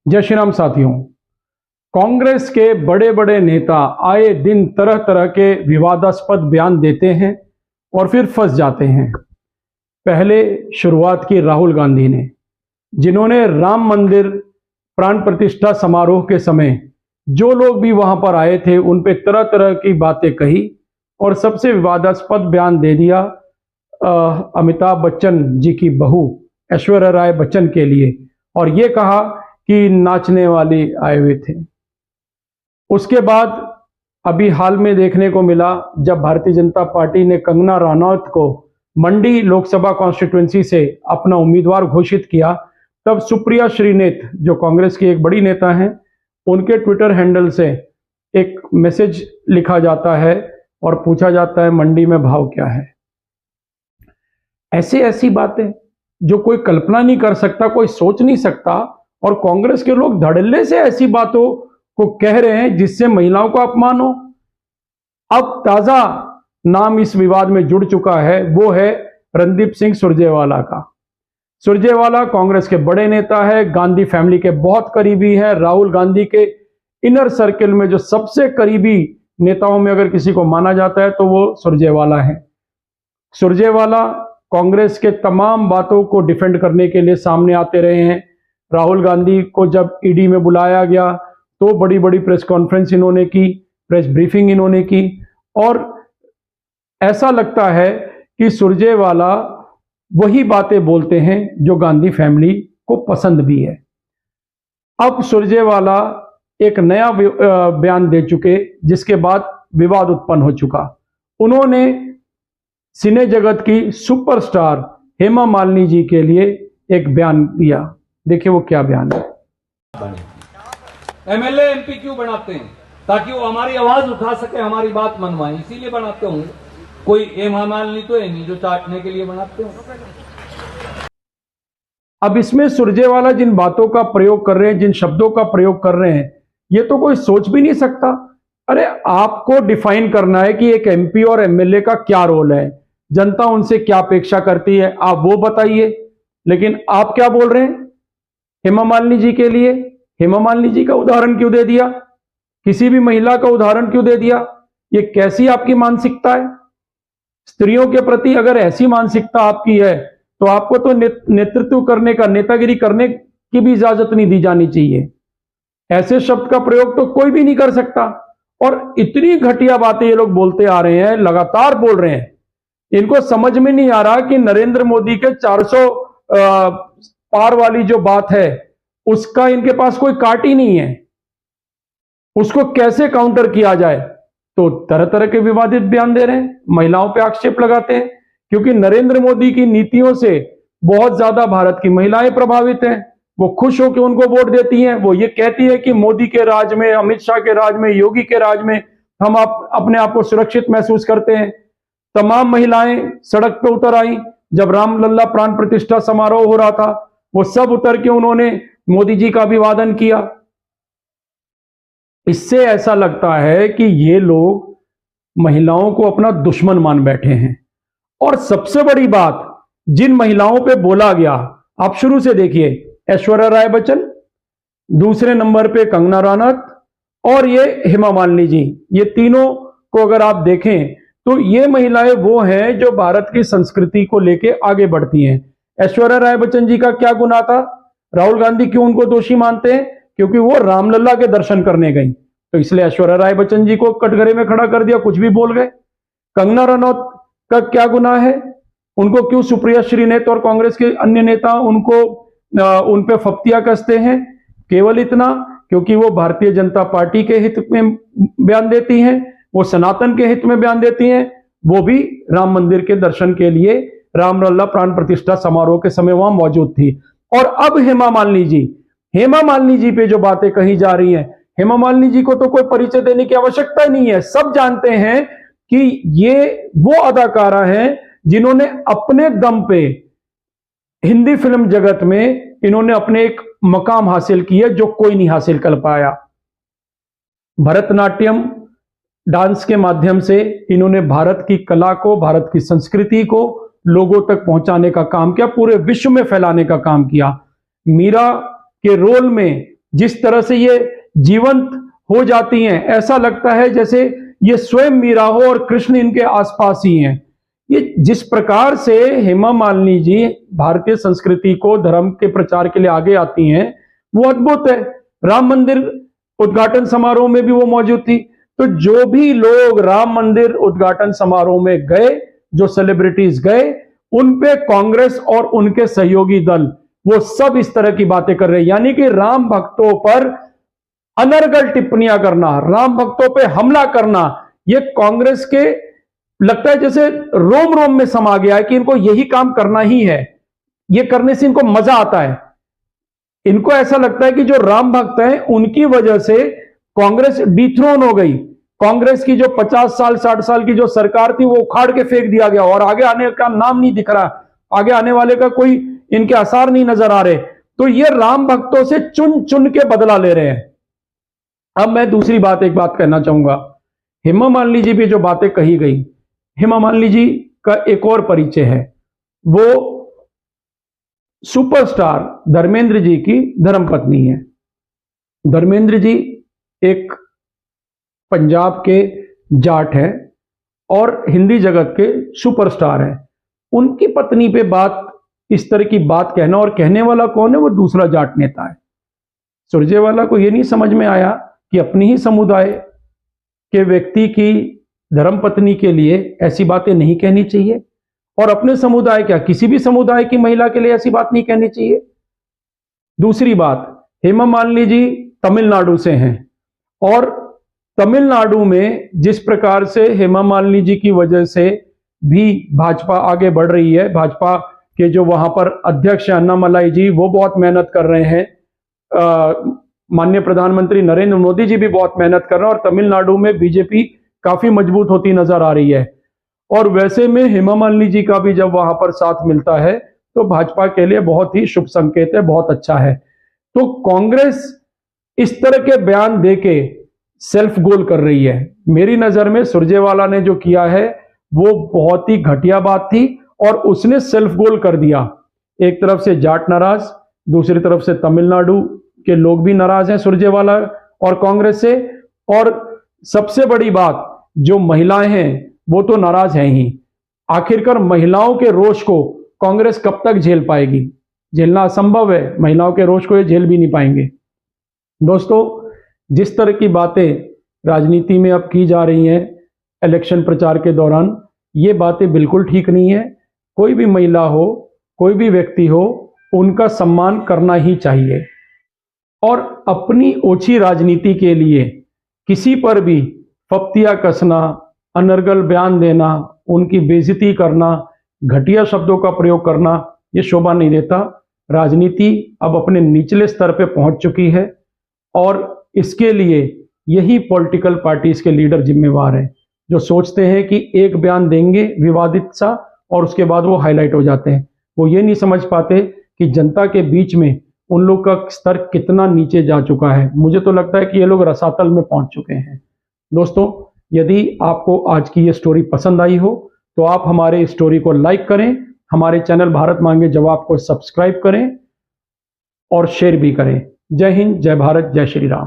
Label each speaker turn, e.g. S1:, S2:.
S1: जय श्री राम साथियों। कांग्रेस के बड़े बड़े नेता आए दिन तरह तरह के विवादास्पद बयान देते हैं और फिर फंस जाते हैं। पहले शुरुआत की राहुल गांधी ने, जिन्होंने राम मंदिर प्राण प्रतिष्ठा समारोह के समय जो लोग भी वहां पर आए थे उन पे तरह तरह की बातें कही और सबसे विवादास्पद बयान दे दिया अमिताभ बच्चन जी की बहू ऐश्वर्या राय बच्चन के लिए, और ये कहा कि नाचने वाली आए हुए थे। उसके बाद अभी हाल में देखने को मिला जब भारतीय जनता पार्टी ने कंगना रनौत को मंडी लोकसभा कॉन्स्टिट्यूंसी से अपना उम्मीदवार घोषित किया, तब सुप्रिया श्रीनेत जो कांग्रेस की एक बड़ी नेता हैं, उनके ट्विटर हैंडल से एक मैसेज लिखा जाता है और पूछा जाता है मंडी में भाव क्या है। ऐसी बातें जो कोई कल्पना नहीं कर सकता, कोई सोच नहीं सकता, और कांग्रेस के लोग धड़ल्ले से ऐसी बातों को कह रहे हैं जिससे महिलाओं का अपमान हो। अब ताजा नाम इस विवाद में जुड़ चुका है, वो है रणदीप सिंह सुरजेवाला का। सुरजेवाला कांग्रेस के बड़े नेता है, गांधी फैमिली के बहुत करीबी है। राहुल गांधी के इनर सर्कल में जो सबसे करीबी नेताओं में अगर किसी को माना जाता है तो वो सुरजेवाला है। सुरजेवाला कांग्रेस के तमाम बातों को डिफेंड करने के लिए सामने आते रहे हैं। राहुल गांधी को जब ईडी में बुलाया गया तो बड़ी बड़ी प्रेस कॉन्फ्रेंस इन्होंने की, प्रेस ब्रीफिंग इन्होंने की, और ऐसा लगता है कि सुरजेवाला वही बातें बोलते हैं जो गांधी फैमिली को पसंद भी है। अब सुरजेवाला एक नया बयान दे चुके, जिसके बाद विवाद उत्पन्न हो चुका। उन्होंने सिने जगत की सुपरस्टार हेमा मालिनी जी के लिए एक बयान दिया। देखिए वो क्या बयान है।
S2: एमएलए एमपी क्यों बनाते हैं? ताकि वो हमारी आवाज उठा सके, हमारी बात मनवाए, इसीलिए बनाते होंगे। कोई हेमा मालिनी तो है नहीं जो चाटने के लिए बनाते हो।
S1: अब इसमें सुरजेवाला जिन बातों का प्रयोग कर रहे हैं, जिन शब्दों का प्रयोग कर रहे हैं, ये तो कोई सोच भी नहीं सकता। अरे आपको डिफाइन करना है कि एक एमपी और एमएलए का क्या रोल है, जनता उनसे क्या अपेक्षा करती है, आप वो बताइए। लेकिन आप क्या बोल रहे हैं हेमा मालिनी जी के लिए? हेमा मालिनी जी का उदाहरण क्यों दे दिया? किसी भी महिला का उदाहरण क्यों दे दिया? ये कैसी आपकी मानसिकता है? स्त्रियों के प्रति अगर ऐसी मानसिकता आपकी है तो आपको तो नेतृत्व करने का, नेतागिरी करने की भी इजाजत नहीं दी जानी चाहिए। ऐसे शब्द का प्रयोग तो कोई भी नहीं कर सकता। और इतनी घटिया बातें ये लोग बोलते आ रहे हैं, लगातार बोल रहे हैं। इनको समझ में नहीं आ रहा कि नरेंद्र मोदी के 400 पार वाली जो बात है उसका इनके पास कोई काट ही नहीं है। उसको कैसे काउंटर किया जाए, तो तरह तरह के विवादित बयान दे रहे हैं, महिलाओं पे आक्षेप लगाते हैं, क्योंकि नरेंद्र मोदी की नीतियों से बहुत ज्यादा भारत की महिलाएं प्रभावित हैं। वो खुश होकर उनको वोट देती हैं। वो ये कहती है कि मोदी के राज में, अमित शाह के राज में, योगी के राज में हम अपने आप को सुरक्षित महसूस करते हैं। तमाम महिलाएं सड़क पे उतर आई जब रामलला प्राण प्रतिष्ठा समारोह हो रहा था। वो सब उतर के उन्होंने मोदी जी का अभिवादन किया। इससे ऐसा लगता है कि ये लोग महिलाओं को अपना दुश्मन मान बैठे हैं। और सबसे बड़ी बात, जिन महिलाओं पे बोला गया, आप शुरू से देखिए, ऐश्वर्या राय बच्चन, दूसरे नंबर पे कंगना रनौत और ये हेमा मालिनी जी, ये तीनों को अगर आप देखें तो ये महिलाएं वो हैं जो भारत की संस्कृति को लेके आगे बढ़ती हैं। ऐश्वर्या राय बच्चन जी का क्या गुनाह था? राहुल गांधी क्यों उनको दोषी मानते हैं? क्योंकि वो रामलला के दर्शन करने गई, तो इसलिए ऐश्वर्या राय बच्चन जी को कटघरे में खड़ा कर दिया, कुछ भी बोल गए। कंगना रनौत का क्या गुनाह है? उनको क्यों सुप्रिया श्रीनेत और कांग्रेस के अन्य नेता उनको उन पे फप्तियां कसते हैं? केवल इतना, क्योंकि वो भारतीय जनता पार्टी के हित में बयान देती हैं, वो सनातन के हित में बयान देती हैं। वो भी राम मंदिर के दर्शन के लिए रामलला प्राण प्रतिष्ठा समारोह के समय वहां मौजूद थी। और अब हेमा मालिनी जी पे जो बातें कही जा रही हैं, हेमा मालिनी जी को तो कोई परिचय देने की आवश्यकता नहीं है। सब जानते हैं कि ये वो अदाकारा हैं जिन्होंने अपने दम पे हिंदी फिल्म जगत में इन्होंने अपने एक मकाम हासिल की है जो कोई नहीं हासिल कर पाया। भरतनाट्यम डांस के माध्यम से इन्होंने भारत की कला को, भारत की संस्कृति को लोगों तक पहुंचाने का काम किया, पूरे विश्व में फैलाने का काम किया। मीरा के रोल में जिस तरह से ये जीवंत हो जाती हैं, ऐसा लगता है जैसे ये स्वयं मीरा हो और कृष्ण इनके आसपास ही हैं। ये जिस प्रकार से हेमा मालिनी जी भारतीय संस्कृति को धर्म के प्रचार के लिए आगे आती हैं, वो अद्भुत है। राम मंदिर उद्घाटन समारोह में भी वो मौजूद थी। तो जो भी लोग राम मंदिर उद्घाटन समारोह में गए, जो सेलिब्रिटीज गए, उन पे कांग्रेस और उनके सहयोगी दल वो सब इस तरह की बातें कर रहे हैं। यानी कि राम भक्तों पर अनर्गल टिप्पणियां करना, राम भक्तों पे हमला करना, ये कांग्रेस के लगता है जैसे रोम रोम में समा गया है कि इनको यही काम करना ही है, ये करने से इनको मजा आता है। इनको ऐसा लगता है कि जो राम भक्त हैं उनकी वजह से कांग्रेस डिथ्रोन हो गई। कांग्रेस की जो 50 साल 60 साल की जो सरकार थी वो उखाड़ के फेंक दिया गया और आगे आने का नाम नहीं दिख रहा, आगे आने वाले का कोई इनके आसार नहीं नजर आ रहे। तो ये राम भक्तों से चुन चुन के बदला ले रहे हैं। अब मैं दूसरी बात एक बात कहना चाहूंगा, हेमा मालिनी जी भी जो बातें कही गई, हेमा मालिनी जी का एक और परिचय है, वो सुपरस्टार धर्मेंद्र जी की धर्मपत्नी है। धर्मेंद्र जी एक पंजाब के जाट हैं और हिंदी जगत के सुपरस्टार हैं। उनकी पत्नी पे बात, इस तरह की बात कहना, और कहने वाला कौन है? वो दूसरा जाट नेता है। सुरजेवाला को यह नहीं समझ में आया कि अपनी ही समुदाय के व्यक्ति की धर्मपत्नी के लिए ऐसी बातें नहीं कहनी चाहिए, और अपने समुदाय क्या किसी भी समुदाय की महिला के लिए ऐसी बात नहीं कहनी चाहिए। दूसरी बात, हेमा मालिनी जी तमिलनाडु से हैं और तमिलनाडु में जिस प्रकार से हेमा मालिनी जी की वजह से भी भाजपा आगे बढ़ रही है, भाजपा के जो वहां पर अध्यक्ष अन्नामलाई जी वो बहुत मेहनत कर रहे हैं, माननीय प्रधानमंत्री नरेंद्र मोदी जी भी बहुत मेहनत कर रहे हैं और तमिलनाडु में बीजेपी काफी मजबूत होती नजर आ रही है। और वैसे में हेमा मालिनी जी का भी जब वहां पर साथ मिलता है तो भाजपा के लिए बहुत ही शुभ संकेत है, बहुत अच्छा है। तो कांग्रेस इस तरह के बयान देके सेल्फ गोल कर रही है। मेरी नजर में सुरजेवाला ने जो किया है वो बहुत ही घटिया बात थी और उसने सेल्फ गोल कर दिया। एक तरफ से जाट नाराज, दूसरी तरफ से तमिलनाडु के लोग भी नाराज हैं सुरजेवाला और कांग्रेस से, और सबसे बड़ी बात जो महिलाएं हैं वो तो नाराज हैं ही। आखिरकार महिलाओं के रोष को कांग्रेस कब तक झेल पाएगी? झेलना असंभव है, महिलाओं के रोष को ये झेल भी नहीं पाएंगे। दोस्तों, जिस तरह की बातें राजनीति में अब की जा रही हैं इलेक्शन प्रचार के दौरान, ये बातें बिल्कुल ठीक नहीं है। कोई भी महिला हो, कोई भी व्यक्ति हो, उनका सम्मान करना ही चाहिए और अपनी ओछी राजनीति के लिए किसी पर भी फप्तिया कसना, अनर्गल बयान देना, उनकी बेइज्जती करना, घटिया शब्दों का प्रयोग करना, ये शोभा नहीं देता। राजनीति अब अपने निचले स्तर पे पहुंच चुकी है और इसके लिए यही पॉलिटिकल पार्टीज के लीडर जिम्मेवार हैं, जो सोचते हैं कि एक बयान देंगे विवादित सा और उसके बाद वो हाईलाइट हो जाते हैं। वो ये नहीं समझ पाते कि जनता के बीच में उन लोग का स्तर कितना नीचे जा चुका है। मुझे तो लगता है कि ये लोग रसातल में पहुंच चुके हैं। दोस्तों, यदि आपको आज की ये स्टोरी पसंद आई हो तो आप हमारे इस स्टोरी को लाइक करें, हमारे चैनल भारत मांगे जवाब को सब्सक्राइब करें और शेयर भी करें। जय हिंद, जय भारत, जय श्री राम।